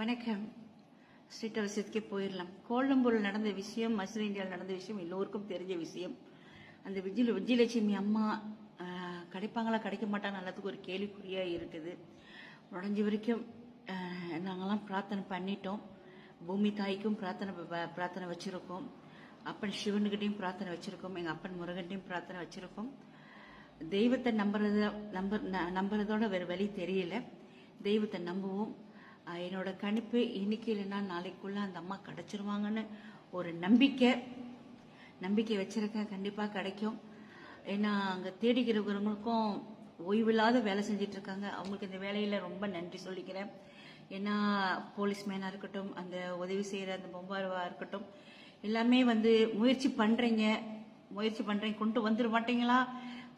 வணக்கம். ஸ்ட்ரீட் விஷயத்துக்கே போயிடலாம். கோலம்பூரில் நடந்த விஷயம், மசூர் இந்தியாவில் நடந்த விஷயம் எல்லோருக்கும் தெரிஞ்ச விஷயம். அந்த விஜயலட்சுமி அம்மா கிடைப்பாங்களா கிடைக்க மாட்டாங்க நல்லதுக்கு ஒரு கேள்விக்குறியாக இருக்குது. உடஞ்சி வரைக்கும் நாங்கள்லாம் பிரார்த்தனை பண்ணிட்டோம். பூமி தாய்க்கும் பிரார்த்தனை வச்சுருக்கோம். அப்பன் சிவனுக்கிட்டையும் பிரார்த்தனை வச்சுருக்கோம். எங்கள் அப்பன் முருகன்ட்டையும் பிரார்த்தனை வச்சுருக்கோம். தெய்வத்தை நம்புறதோட வேறு வழி தெரியல. தெய்வத்தை நம்புவோம். என்னோட கணிப்பு இன்னைக்கு இல்லைன்னா நாளைக்குள்ள அந்த அம்மா கிடைச்சிருவாங்கன்னு ஒரு நம்பிக்கை வச்சிருக்கேன். கண்டிப்பாக கிடைக்கும். ஏன்னா அங்கே தேடிக்கிறவங்களுக்கும் ஓய்வில்லாத வேலை செஞ்சிட்டு இருக்காங்க. அவங்களுக்கு இந்த வேலையில் ரொம்ப நன்றி சொல்லிக்கிறேன். ஏன்னா போலீஸ்மேனாக இருக்கட்டும், அந்த உதவி செய்கிற அந்த பொம்பாருவாக இருக்கட்டும், எல்லாமே முயற்சி பண்ணுறீங்க, கொண்டு வந்துட மாட்டீங்களா,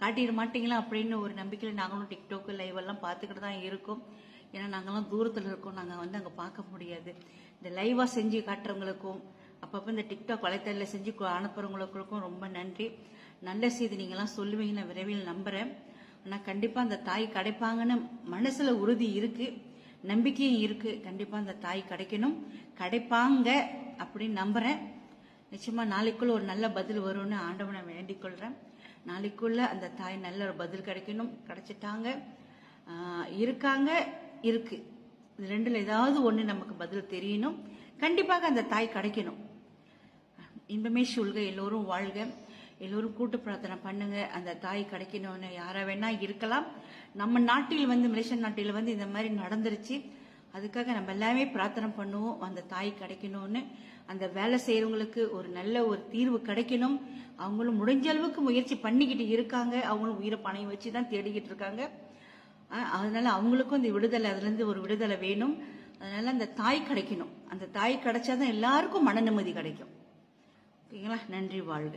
காட்டிட மாட்டீங்களா அப்படின்னு ஒரு நம்பிக்கையில் நாங்களும் டிக்டாக் லைவ் எல்லாம் பார்த்துக்கிட்டு தான் இருக்கோம். ஏன்னா நாங்கள்லாம் தூரத்தில் இருக்கோம், நாங்கள் அங்கே பார்க்க முடியாது. இந்த லைவாக செஞ்சு காட்டுறவங்களுக்கும் அப்பப்போ இந்த டிக்டாக் வலைத்தளத்தில் செஞ்சு அனுப்புறவங்களுக்கும் ரொம்ப நன்றி. நல்ல செய்தி நீங்கள்லாம் சொல்லுவீங்க, நான் விரைவில் நம்புகிறேன். ஆனால் கண்டிப்பாக அந்த தாய் கிடைப்பாங்கன்னு மனசில் உறுதி இருக்குது, நம்பிக்கையும் இருக்குது. கண்டிப்பாக அந்த தாய் கிடைப்பாங்க அப்படின்னு நம்புகிறேன். நிச்சயமாக நாளைக்குள்ள ஒரு நல்ல பதில் வரும்னு ஆண்டவனை வேண்டிக் கொள்கிறேன். நாளைக்குள்ள அந்த தாய் நல்ல ஒரு பதில் கிடைக்கணும். கிடைச்சிட்டாங்க, இருக்காங்க, இருக்கு. இது ரெண்டுல ஏதாவது ஒன்று நமக்கு பதில் தெரியணும். கண்டிப்பாக அந்த தாய் கிடைக்கணும். இன்பமே சூழ்க, எல்லோரும் வாழ்க, எல்லோரும் கூட்டு பிரார்த்தனை பண்ணுங்க. அந்த தாய் கிடைக்கணும்னு யாரா வேணா இருக்கலாம். நம்ம நாட்டில் மலேசியா நாட்டில் இந்த மாதிரி நடந்துருச்சு. அதுக்காக நம்ம எல்லாமே பிரார்த்தனை பண்ணுவோம், அந்த தாய் கிடைக்கணும்னு. அந்த வேலை செய்யறவங்களுக்கு ஒரு நல்ல ஒரு தீர்வு கிடைக்கணும். அவங்களும் முடிஞ்ச அளவுக்கு முயற்சி பண்ணிக்கிட்டு இருக்காங்க. அவங்களும் உயிரை பணையம் வச்சு தான் தேடிக்கிட்டு இருக்காங்க. அதனால அவங்களுக்கும் இந்த விடுதலை, அதுல இருந்து ஒரு விடுதலை வேணும். அதனால அந்த தாய் கிடைக்கணும். அந்த தாய் கிடைச்சாதான் எல்லாருக்கும் மன நிம்மதி கிடைக்கும். ஓகேங்களா? நன்றி, வாழ்க.